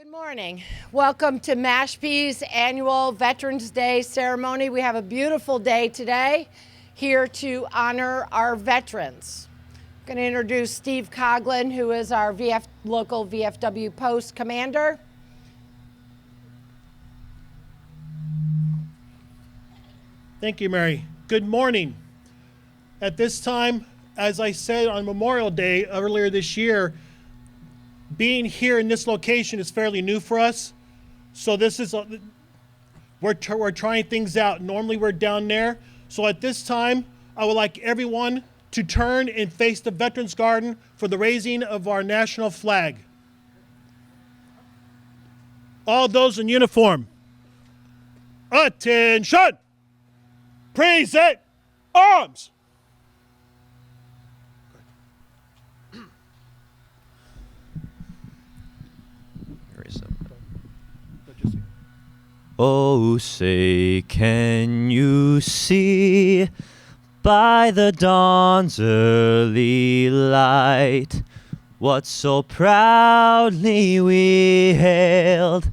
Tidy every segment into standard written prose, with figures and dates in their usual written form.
Good morning. Welcome to Mashpee's annual Veterans Day ceremony. We have a beautiful day today here to honor our veterans. I'm going to introduce Steve Koglin, who is our local VFW post commander. Thank you, Mary. Good morning. At this time, as I said on Memorial Day earlier this year, being here in this location is fairly new for us. So this is, we're trying things out. Normally we're down there. So at this time, I would like everyone to turn and face the Veterans Garden for the raising of our national flag. All those in uniform, attention! Present arms! Oh, say, can you see by the dawn's early light what so proudly we hailed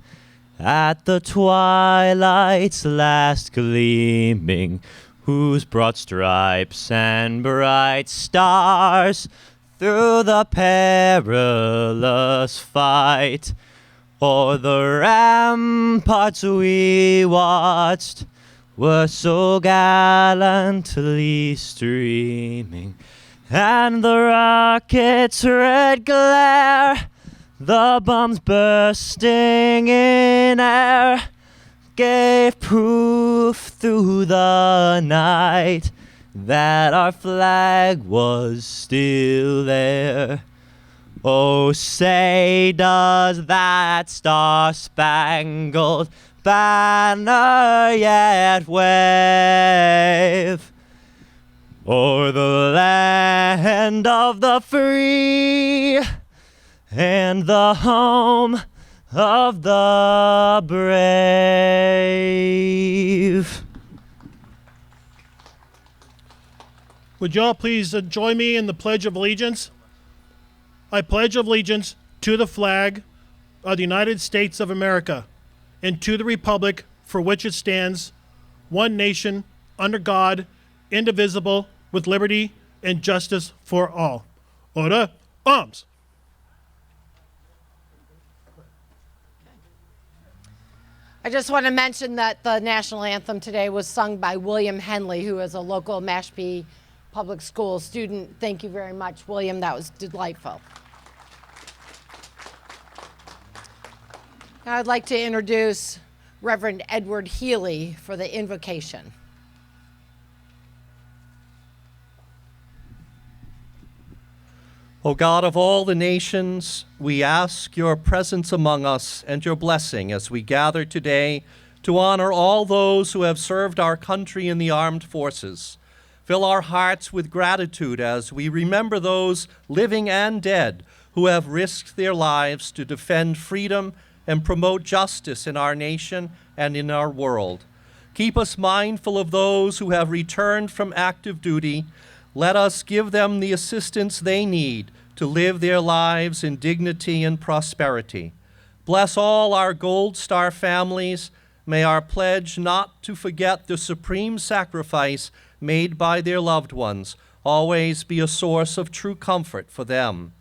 at the twilight's last gleaming, whose broad stripes and bright stars through the perilous fight o'er the ramparts we watched were so gallantly streaming, and the rocket's red glare, the bombs bursting in air, gave proof through the night that our flag was still there. Oh, say does that star-spangled banner yet wave o'er the land of the free and the home of the brave? Would you all please join me in the Pledge of Allegiance? I pledge allegiance to the flag of the United States of America and to the republic for which it stands, one nation, under God, indivisible, with liberty and justice for all. Order, arms. I just want to mention that the national anthem today was sung by William Healey, who is a local Mashpee Public School student. Thank you very much, William. That was delightful. Now I'd like to introduce Reverend Edward Healey for the invocation. O God of all the nations, we ask your presence among us and your blessing as we gather today to honor all those who have served our country in the armed forces. Fill our hearts with gratitude as we remember those living and dead who have risked their lives to defend freedom and promote justice in our nation and in our world. Keep us mindful of those who have returned from active duty. Let us give them the assistance they need to live their lives in dignity and prosperity. Bless all our Gold Star families. May our pledge not to forget the supreme sacrifice made by their loved ones always be a source of true comfort for them.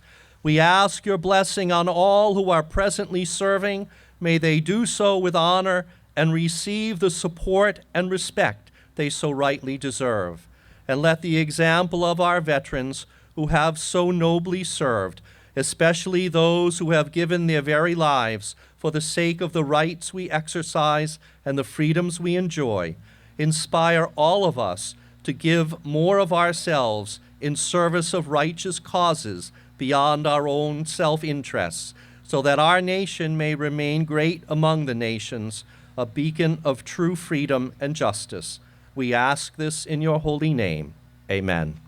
We ask your blessing on all who are presently serving. May they do so with honor and receive the support and respect they so rightly deserve. And let the example of our veterans who have so nobly served, especially those who have given their very lives for the sake of the rights we exercise and the freedoms we enjoy, inspire all of us to give more of ourselves in service of righteous causes beyond our own self-interests, so that our nation may remain great among the nations, a beacon of true freedom and justice. We ask this in your holy name. Amen.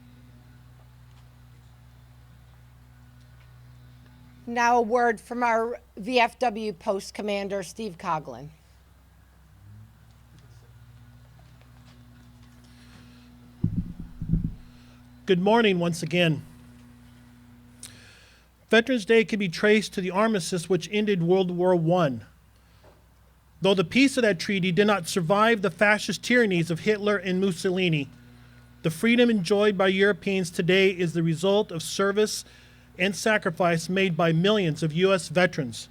Now a word from our VFW post commander, Steve Koglin. Good morning once again. Veterans Day can be traced to the armistice which ended World War I. Though the peace of that treaty did not survive the fascist tyrannies of Hitler and Mussolini, the freedom enjoyed by Europeans today is the result of service and sacrifice made by millions of U.S. veterans.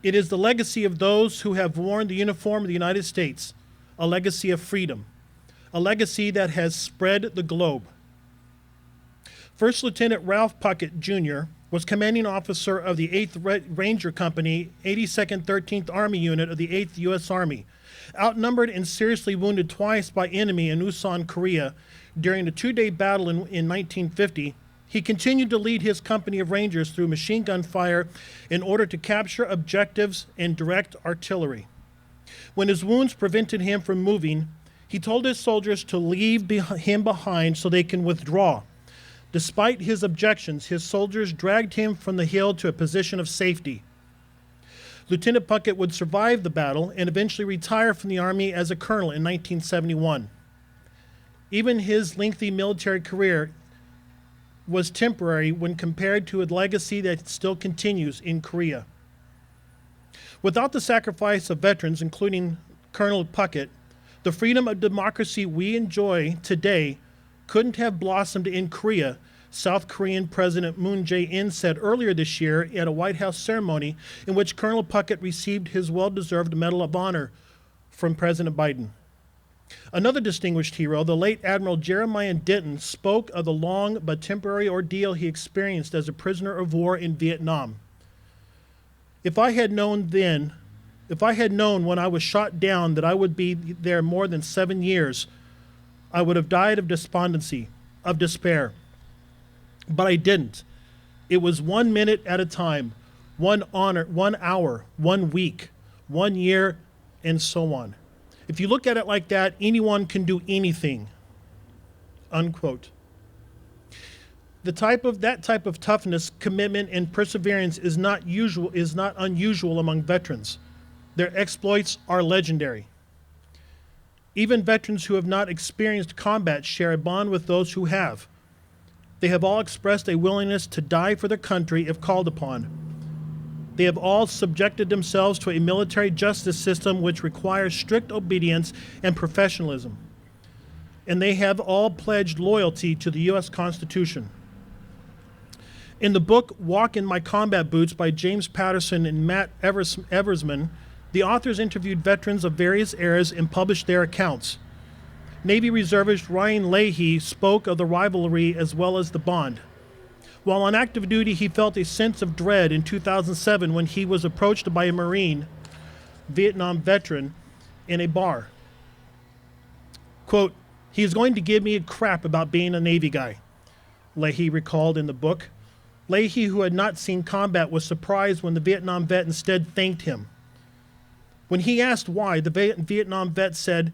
It is the legacy of those who have worn the uniform of the United States, a legacy of freedom, a legacy that has spread the globe. First Lieutenant Ralph Puckett, Jr. was commanding officer of the 8th Ranger Company, 82nd 13th Army Unit of the 8th U.S. Army. Outnumbered and seriously wounded twice by enemy in Usan, Korea, during a 2-day battle in 1950, he continued to lead his company of Rangers through machine gun fire in order to capture objectives and direct artillery. When his wounds prevented him from moving, he told his soldiers to leave him behind so they can withdraw. Despite his objections, his soldiers dragged him from the hill to a position of safety. Lieutenant Puckett would survive the battle and eventually retire from the Army as a colonel in 1971. Even his lengthy military career was temporary when compared to a legacy that still continues in Korea. Without the sacrifice of veterans, including Colonel Puckett, the freedom of democracy we enjoy today couldn't have blossomed in Korea, South Korean President Moon Jae-in said earlier this year at a White House ceremony in which Colonel Puckett received his well-deserved Medal of Honor from President Biden. Another distinguished hero, the late Admiral Jeremiah Denton, spoke of the long but temporary ordeal he experienced as a prisoner of war in Vietnam. If I had known when I was shot down that I would be there more than 7 years, I would have died of despondency, of despair. But I didn't. It was 1 minute at a time, 1 hour, 1 week, 1 year, and so on. If you look at it like that, anyone can do anything, unquote. That type of toughness, commitment, and perseverance is not unusual among veterans. Their exploits are legendary. Even veterans who have not experienced combat share a bond with those who have. They have all expressed a willingness to die for their country if called upon. They have all subjected themselves to a military justice system which requires strict obedience and professionalism. And they have all pledged loyalty to the U.S. Constitution. In the book Walk in My Combat Boots by James Patterson and Matt Eversman, the authors interviewed veterans of various eras and published their accounts. Navy Reservist Ryan Leahy spoke of the rivalry as well as the bond. While on active duty, he felt a sense of dread in 2007 when he was approached by a Marine, Vietnam veteran, in a bar. Quote, "He's going to give me a crap about being a Navy guy," Leahy recalled in the book. Leahy, who had not seen combat, was surprised when the Vietnam vet instead thanked him. When he asked why, the Vietnam vet said,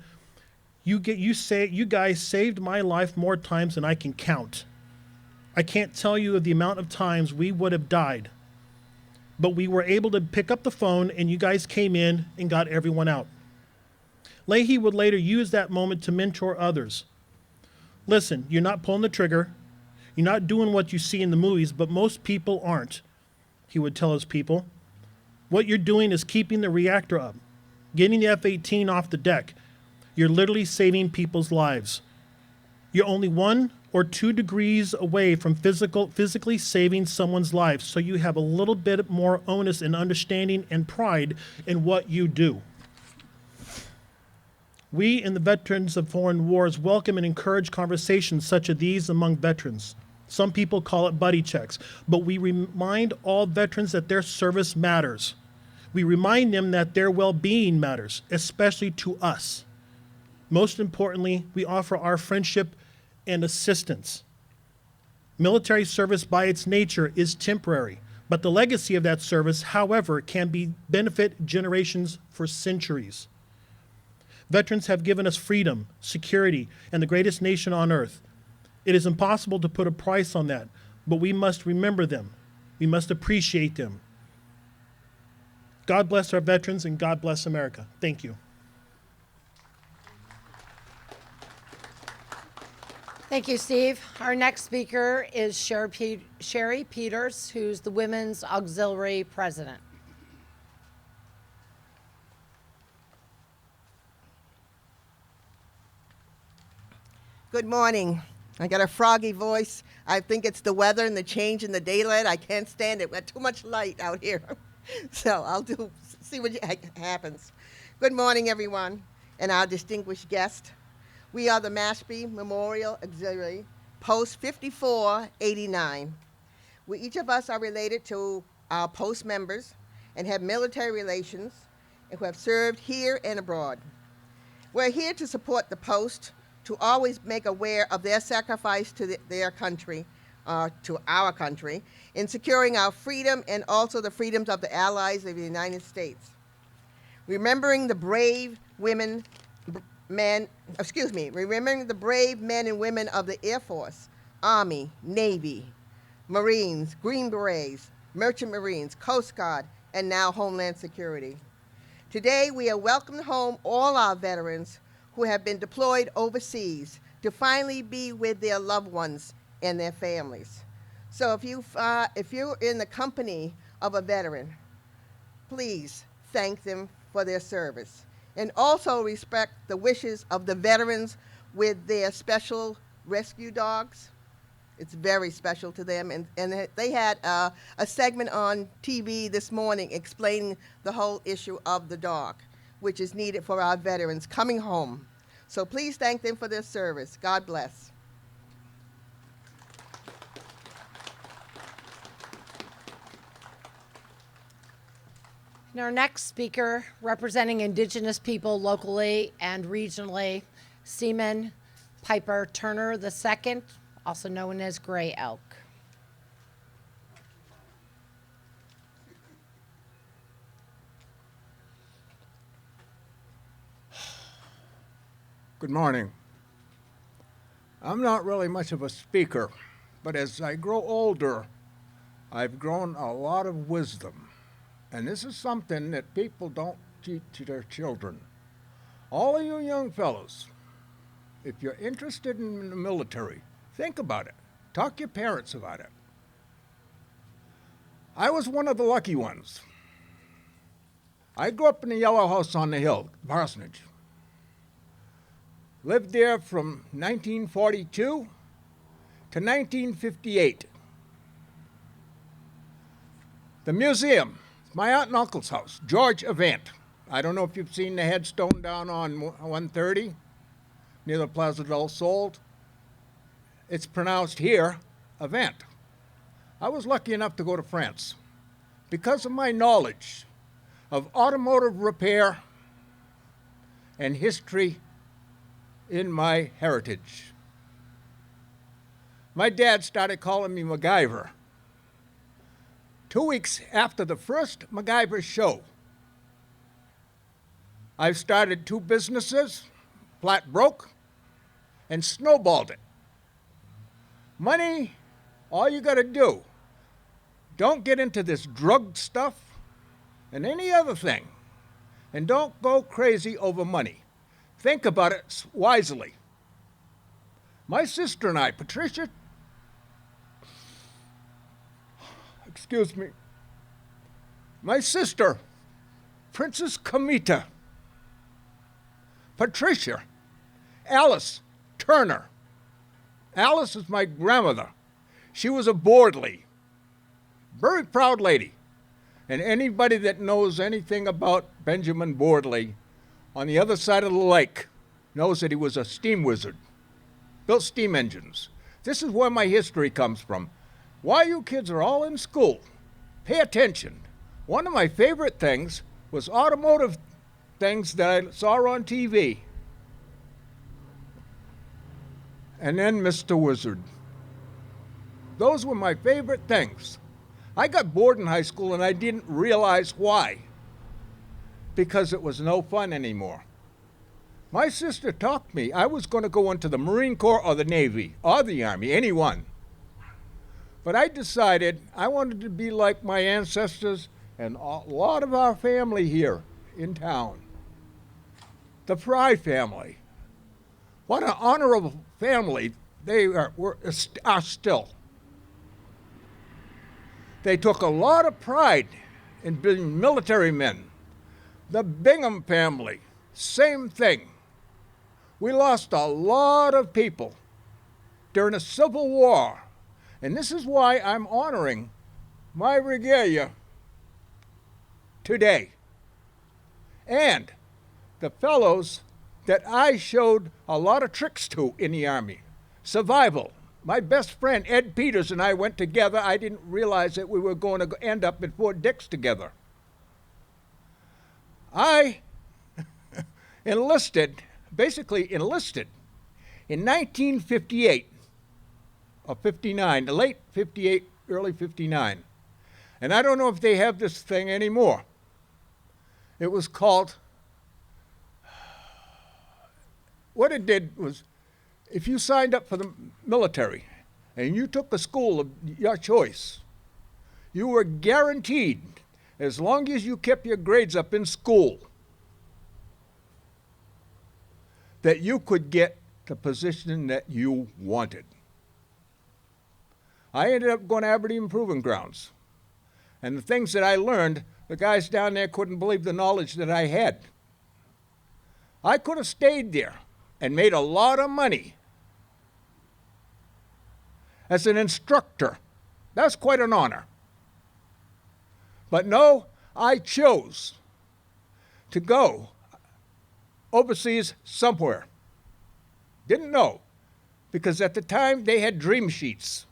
You guys saved my life more times than I can count. I can't tell you of the amount of times we would have died, but we were able to pick up the phone and you guys came in and got everyone out." Leahy would later use that moment to mentor others. Listen, you're not pulling the trigger. You're not doing what you see in the movies, but most people aren't, he would tell his people. What you're doing is keeping the reactor up, getting the F-18 off the deck. You're literally saving people's lives. You're only 1 or 2 degrees away from physically saving someone's life, so you have a little bit more onus and understanding and pride in what you do. We in the Veterans of Foreign Wars welcome and encourage conversations such as these among veterans. Some people call it buddy checks, but we remind all veterans that their service matters. We remind them that their well-being matters, especially to us. Most importantly, we offer our friendship and assistance. Military service by its nature is temporary, but the legacy of that service, however, can benefit generations for centuries. Veterans have given us freedom, security, and the greatest nation on earth. It is impossible to put a price on that, but we must remember them. We must appreciate them. God bless our veterans and God bless America. Thank you. Thank you, Steve. Our next speaker is Sherry Peters, who's the Women's Auxiliary President. Good morning. I got a froggy voice. I think it's the weather and the change in the daylight. I can't stand it. We got too much light out here. So I'll see what happens. Good morning, everyone, and our distinguished guest. We are the Mashpee Memorial Auxiliary, Post 5489. Each of us are related to our post members and have military relations and who have served here and abroad. We're here to support the post, to always make aware of their sacrifice to their country, to our country, in securing our freedom and also the freedoms of the allies of the United States. Remembering the brave men and women of the Air Force, Army, Navy, Marines, Green Berets, Merchant Marines, Coast Guard, and now Homeland Security. Today, we are welcoming home all our veterans who have been deployed overseas to finally be with their loved ones and their families. So if you're in the company of a veteran, please thank them for their service. And also respect the wishes of the veterans with their special rescue dogs. It's very special to them. And they had a segment on TV this morning explaining the whole issue of the dog, which is needed for our veterans coming home. So please thank them for their service. God bless. And our next speaker, representing Indigenous people locally and regionally, Seaman Piper Turner II, also known as Gray Elk. Good morning. I'm not really much of a speaker, but as I grow older, I've grown a lot of wisdom. And this is something that people don't teach to their children. All of you young fellows, if you're interested in the military, think about it. Talk to your parents about it. I was one of the lucky ones. I grew up in the Yellow House on the Hill, Parsonage. Lived there from 1942 to 1958. The museum, my aunt and uncle's house, George Avant. I don't know if you've seen the headstone down on 130 near the Plaza del Sol. It's pronounced here, Avant. I was lucky enough to go to France because of my knowledge of automotive repair and history in my heritage. My dad started calling me MacGyver. 2 weeks after the first MacGyver show, I've started 2 businesses, flat broke, and snowballed it. Money, all you gotta do, don't get into this drug stuff and any other thing, and don't go crazy over money. Think about it wisely. My sister and I, Patricia, my sister, Princess Kamita, Patricia, Alice Turner. Alice is my grandmother. She was a Bordley, very proud lady. And anybody that knows anything about Benjamin Bordley on the other side of the lake knows that he was a steam wizard, built steam engines. This is where my history comes from. While you kids are all in school, pay attention. One of my favorite things was automotive things that I saw on TV. And then Mr. Wizard. Those were my favorite things. I got bored in high school and I didn't realize why. Because it was no fun anymore. My sister talked me. I was going to go into the Marine Corps or the Navy or the Army, any one. But I decided I wanted to be like my ancestors and a lot of our family here in town. The Fry family. What an honorable family are still. They took a lot of pride in being military men. The Bingham family, same thing. We lost a lot of people during the Civil War. And this is why I'm honoring my regalia today. And the fellows that I showed a lot of tricks to in the Army. Survival. My best friend, Ed Peters, and I went together. I didn't realize that we were going to end up at Fort Dix together. I basically enlisted in 1958 or 59, the late 58, early 59. And I don't know if they have this thing anymore. It was called, what it did was, if you signed up for the military and you took a school of your choice, you were guaranteed, as long as you kept your grades up in school, that you could get the position that you wanted. I ended up going to Aberdeen Proving Grounds. And the things that I learned, the guys down there couldn't believe the knowledge that I had. I could have stayed there and made a lot of money as an instructor. That's quite an honor. But no, I chose to go overseas somewhere. Didn't know, because at the time they had dream sheets.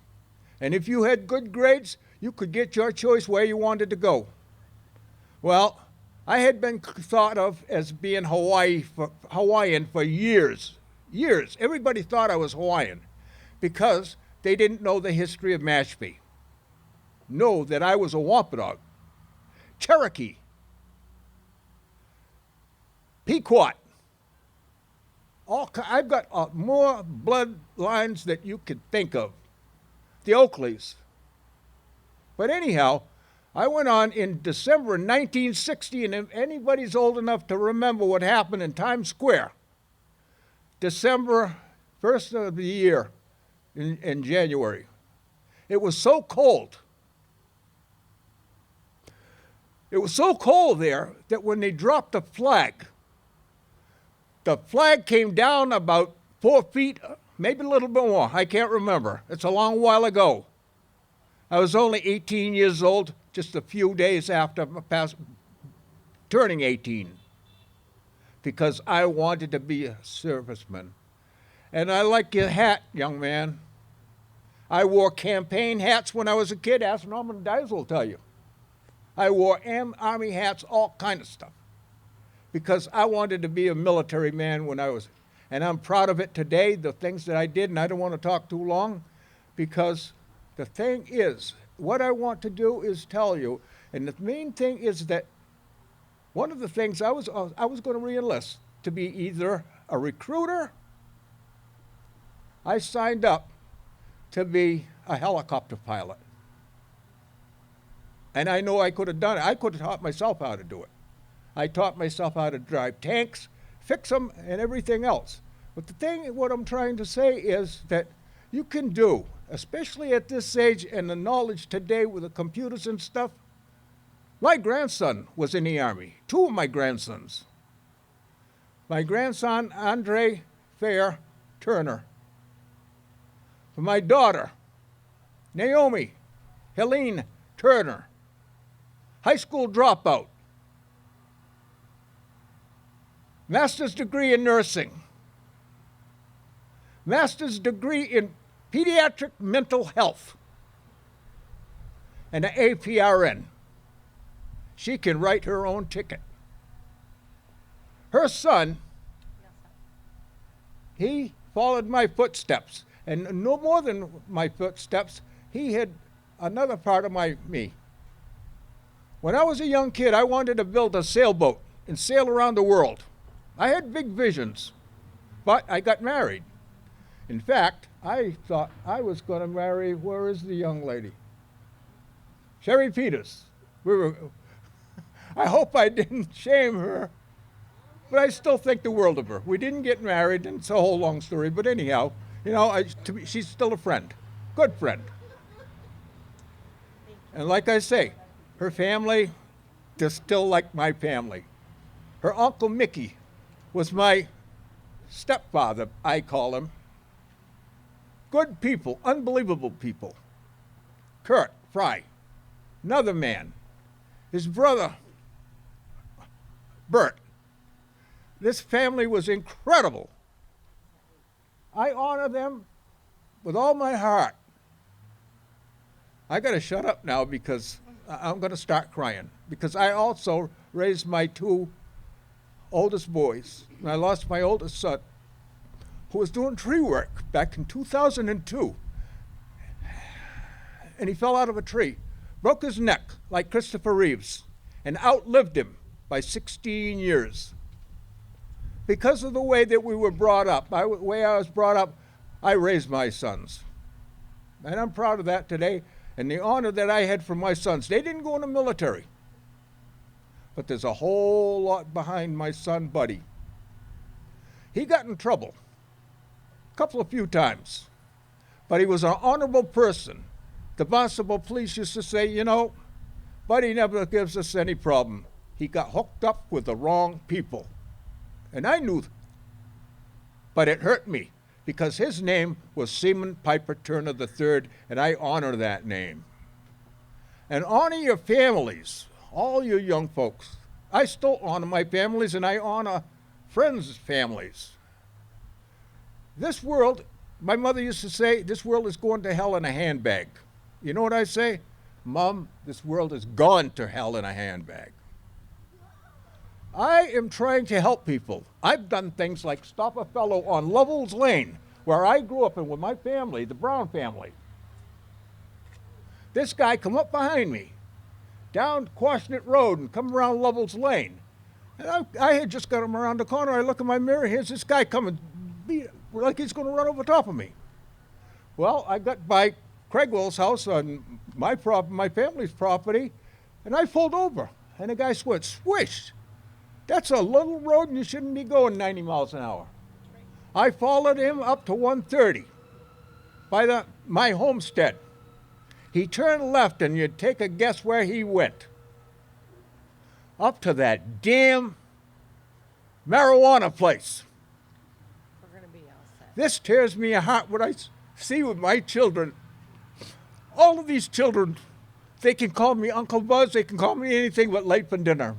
And if you had good grades, you could get your choice where you wanted to go. Well, I had been thought of as being Hawaiian for years. Years. Everybody thought I was Hawaiian because they didn't know the history of Mashpee. Know that I was a Wampanoag, Cherokee, Pequot. I've got more bloodlines that you could think of. The Oakleys. But anyhow, I went on in December 1960, and if anybody's old enough to remember what happened in Times Square, December 1st of the year in January, it was so cold. It was so cold there that when they dropped the flag came down about 4 feet, maybe a little bit more. I can't remember. It's a long while ago. I was only 18 years old, just a few days after turning 18, because I wanted to be a serviceman. And I like your hat, young man. I wore campaign hats when I was a kid. Ask Norman Dice will tell you. I wore Army hats, all kind of stuff, because I wanted to be a military man when I was, and I'm proud of it today, the things that I did, and I don't want to talk too long, because the thing is, what I want to do is tell you, and the main thing is that one of the things I was going to re-enlist to be either a recruiter. I signed up to be a helicopter pilot. And I know I could have done it. I could have taught myself how to do it. I taught myself how to drive tanks, fix them, and everything else. But the thing, what I'm trying to say is that you can do, especially at this age and the knowledge today with the computers and stuff. My grandson was in the Army, 2 of my grandsons. My grandson, Andre Fair Turner. My daughter, Naomi Helene Turner, high school dropout, master's degree in nursing, master's degree in pediatric mental health, and an APRN. She can write her own ticket. Her son, he followed my footsteps, and no more than my footsteps, he had another part of me. When I was a young kid, I wanted to build a sailboat and sail around the world. I had big visions, but I got married. In fact, I thought I was going to marry, where is the young lady? Sherry Peters. I hope I didn't shame her, but I still think the world of her. We didn't get married, and it's a whole long story, but anyhow, You know, she's still a friend, good friend. And like I say, her family, they're still like my family. Her Uncle Mickey was my stepfather, I call him. Good people, unbelievable people. Kurt Fry, another man. His brother, Bert. This family was incredible. I honor them with all my heart. I got to shut up now because I'm going to start crying. Because I also raised my two oldest boys. And I lost my oldest son, who was doing tree work back in 2002. And he fell out of a tree, broke his neck like Christopher Reeves, and outlived him by 16 years. Because of the way that we were brought up, the way I was brought up, I raised my sons. And I'm proud of that today, and the honor that I had from my sons. They didn't go in the military, but there's a whole lot behind my son, Buddy. He got in trouble a few times, but he was an honorable person. The Barnstable police used to say, you know, Buddy never gives us any problem. He got hooked up with the wrong people. And I knew, but it hurt me because his name was Seaman Piper Turner III, and I honor that name. And honor your families, all you young folks. I still honor my families, and I honor friends' families. This world, my mother used to say, this world is going to hell in a handbag. You know what I say? Mom, this world is gone to hell in a handbag. I am trying to help people. I've done things like stop a fellow on Lovell's Lane, where I grew up in with my family, the Brown family. This guy come up behind me, down Quashnet Road and come around Lovell's Lane. And I had just got him around the corner. I look in my mirror, here's this guy coming, like he's going to run over top of me. Well, I got by Craigwell's house on my family's property, and I pulled over. And the guy went, swish. That's a little road and you shouldn't be going 90 miles an hour. I followed him up to 130 by my homestead. He turned left and you'd take a guess where he went. Up to that damn marijuana place. We're going to be all set. This tears me apart what I see with my children. All of these children, they can call me Uncle Buzz, they can call me anything but late for dinner.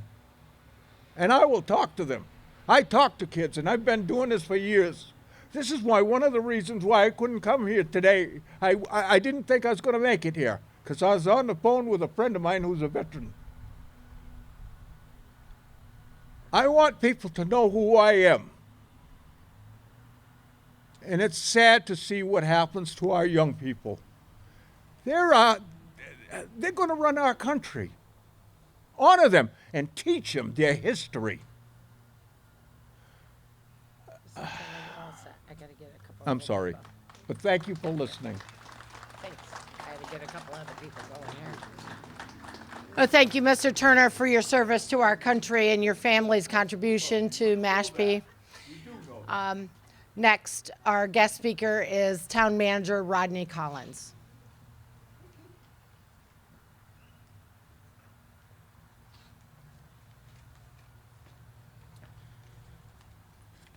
And I will talk to them. I talk to kids, and I've been doing this for years. This is one of the reasons why I couldn't come here today. I didn't think I was going to make it here, because I was on the phone with a friend of mine who's a veteran. I want people to know who I am. And it's sad to see what happens to our young people. They're going to run our country. Honor them and teach them their history. I got to get a couple. I'm sorry, but thank you for listening. Thanks. I had to get a couple other people going here. Well, thank you, Mr. Turner, for your service to our country and your family's contribution to Mashpee. Next, our guest speaker is Town Manager Rodney Collins.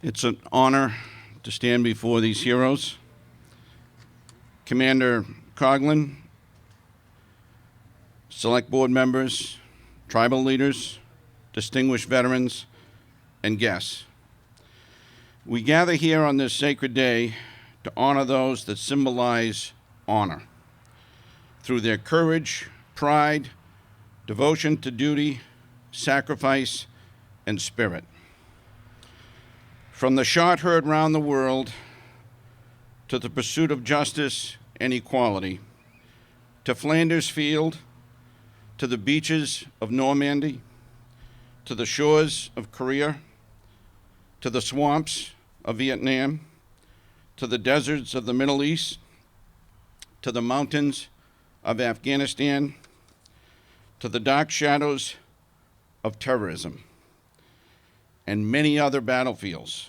It's an honor to stand before these heroes. Commander Koglin, select board members, tribal leaders, distinguished veterans, and guests. We gather here on this sacred day to honor those that symbolize honor through their courage, pride, devotion to duty, sacrifice, and spirit. From the shot heard round the world, to the pursuit of justice and equality, to Flanders Field, to the beaches of Normandy, to the shores of Korea, to the swamps of Vietnam, to the deserts of the Middle East, to the mountains of Afghanistan, to the dark shadows of terrorism, and many other battlefields,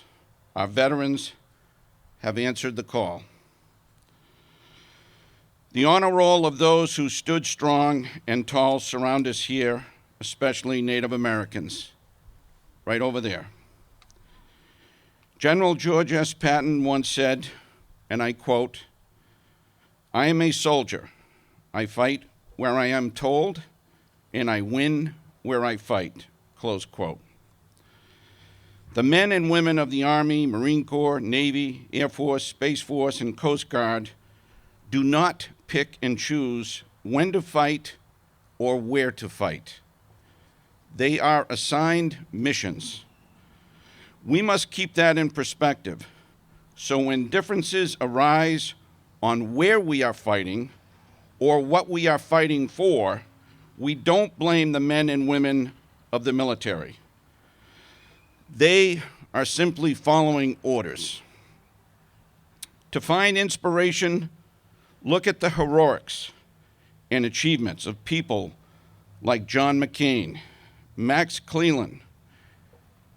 our veterans have answered the call. The honor roll of those who stood strong and tall surround us here, especially Native Americans, right over there. General George S. Patton once said, and I quote, "I am a soldier. I fight where I am told, and I win where I fight," close quote. The men and women of the Army, Marine Corps, Navy, Air Force, Space Force, and Coast Guard do not pick and choose when to fight or where to fight. They are assigned missions. We must keep that in perspective, so when differences arise on where we are fighting or what we are fighting for, we don't blame the men and women of the military. They are simply following orders. To find inspiration, look at the heroics and achievements of people like John McCain, Max Cleland,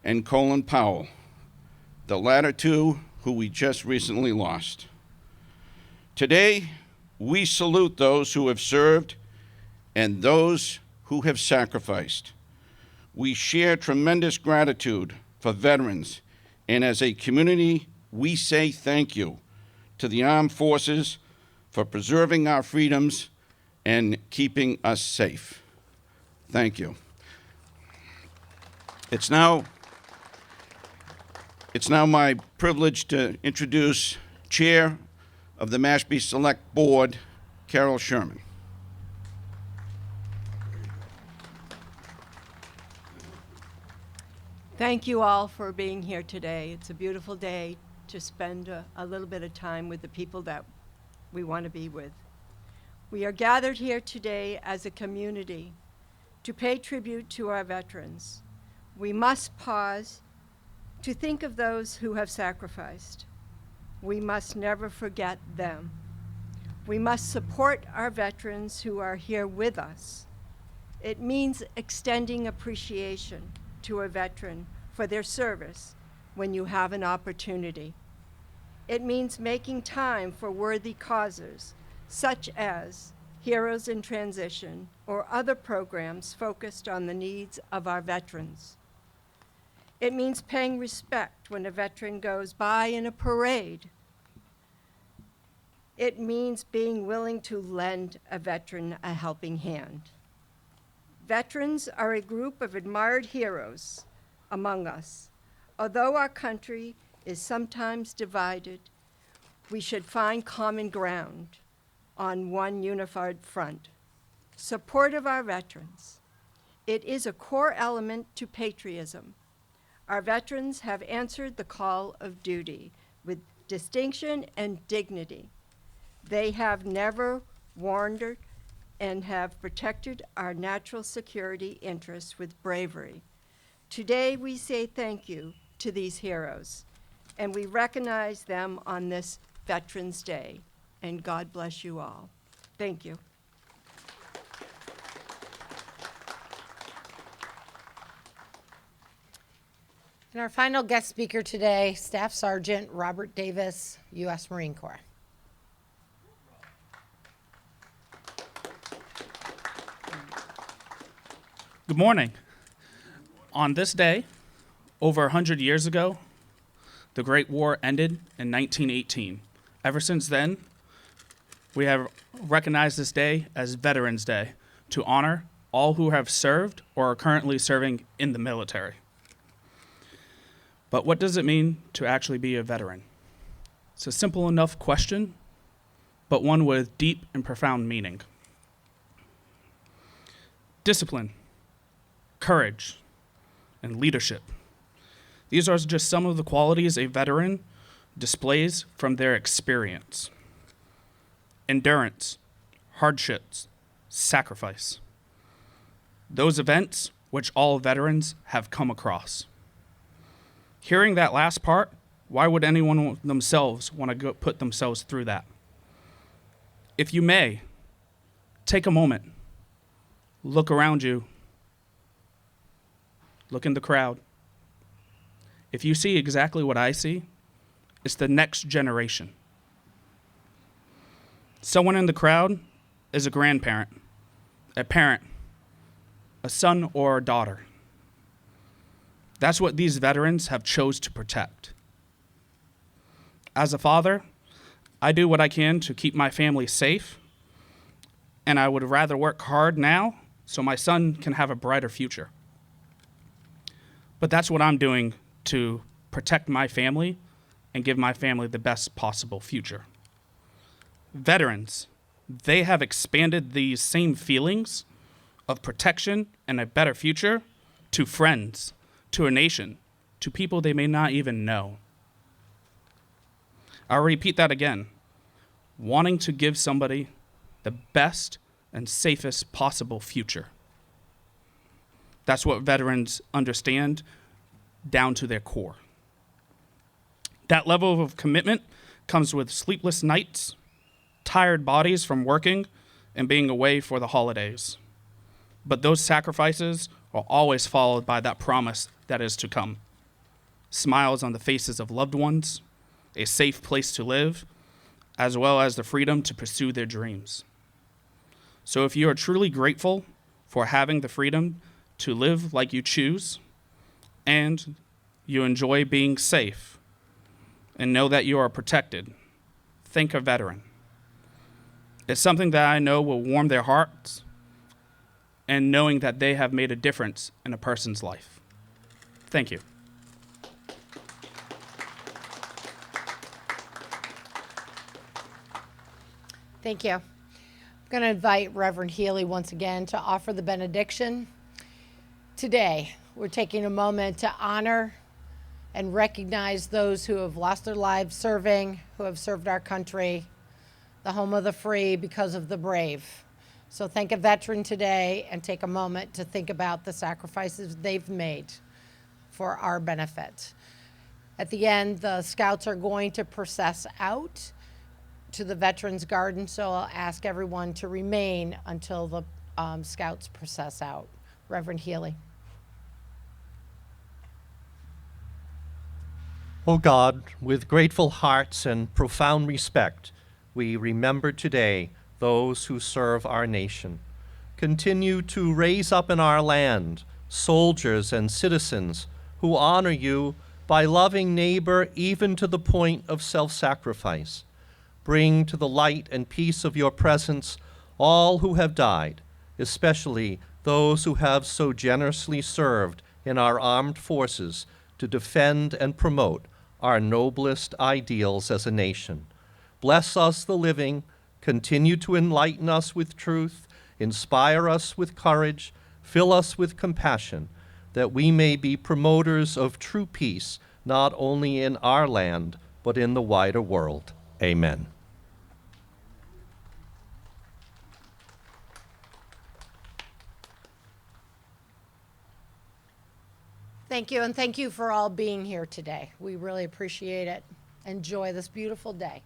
and Colin Powell, the latter two who we just recently lost. Today, we salute those who have served and those who have sacrificed. We share tremendous gratitude for veterans, and as a community, we say thank you to the armed forces for preserving our freedoms and keeping us safe. Thank you. It's now my privilege to introduce Chair of the Mashpee Select Board, Carol Sherman. Thank you all for being here today. It's a beautiful day to spend a little bit of time with the people that we want to be with. We are gathered here today as a community to pay tribute to our veterans. We must pause to think of those who have sacrificed. We must never forget them. We must support our veterans who are here with us. It means extending appreciation to a veteran for their service when you have an opportunity. It means making time for worthy causes, such as Heroes in Transition or other programs focused on the needs of our veterans. It means paying respect when a veteran goes by in a parade. It means being willing to lend a veteran a helping hand. Veterans are a group of admired heroes among us. Although our country is sometimes divided, we should find common ground on one unified front. Support of our veterans. It is a core element to patriotism. Our veterans have answered the call of duty with distinction and dignity. They have never wandered and have protected our natural security interests with bravery. Today, we say thank you to these heroes, and we recognize them on this Veterans Day, and God bless you all. Thank you. And our final guest speaker today, Staff Sergeant Robert Davis, U.S. Marine Corps. Good morning. On this day, over 100 years ago, the Great War ended in 1918. Ever since then, we have recognized this day as Veterans Day to honor all who have served or are currently serving in the military. But what does it mean to actually be a veteran? It's a simple enough question, but one with deep and profound meaning. Discipline, courage, and leadership. These are just some of the qualities a veteran displays from their experience. Endurance, hardships, sacrifice. Those events which all veterans have come across. Hearing that last part, why would anyone themselves want to go put themselves through that? If you may, take a moment, look around you, look in the crowd. If you see exactly what I see, it's the next generation. Someone in the crowd is a grandparent, a parent, a son or a daughter. That's what these veterans have chose to protect. As a father, I do what I can to keep my family safe, and I would rather work hard now so my son can have a brighter future. But that's what I'm doing to protect my family and give my family the best possible future. Veterans, they have expanded these same feelings of protection and a better future to friends, to a nation, to people they may not even know. I'll repeat that again. Wanting to give somebody the best and safest possible future. That's what veterans understand down to their core. That level of commitment comes with sleepless nights, tired bodies from working and being away for the holidays. But those sacrifices are always followed by that promise that is to come. Smiles on the faces of loved ones, a safe place to live, as well as the freedom to pursue their dreams. So if you are truly grateful for having the freedom to live like you choose, and you enjoy being safe, and know that you are protected, thank a veteran. It's something that I know will warm their hearts, and knowing that they have made a difference in a person's life. Thank you. Thank you. I'm going to invite Reverend Healey once again to offer the benediction. Today, we're taking a moment to honor and recognize those who have lost their lives serving, who have served our country, the home of the free because of the brave. So thank a veteran today and take a moment to think about the sacrifices they've made for our benefit. At the end, the scouts are going to process out to the Veterans Garden, so I'll ask everyone to remain until the scouts process out. Reverend Healey. O God, with grateful hearts and profound respect, we remember today those who serve our nation. Continue to raise up in our land soldiers and citizens who honor you by loving neighbor even to the point of self-sacrifice. Bring to the light and peace of your presence all who have died, especially those who have so generously served in our armed forces to defend and promote our noblest ideals as a nation. Bless us, the living. Continue to enlighten us with truth, inspire us with courage, fill us with compassion, that we may be promoters of true peace, not only in our land, but in the wider world. Amen. Thank you, and thank you for all being here today. We really appreciate it. Enjoy this beautiful day.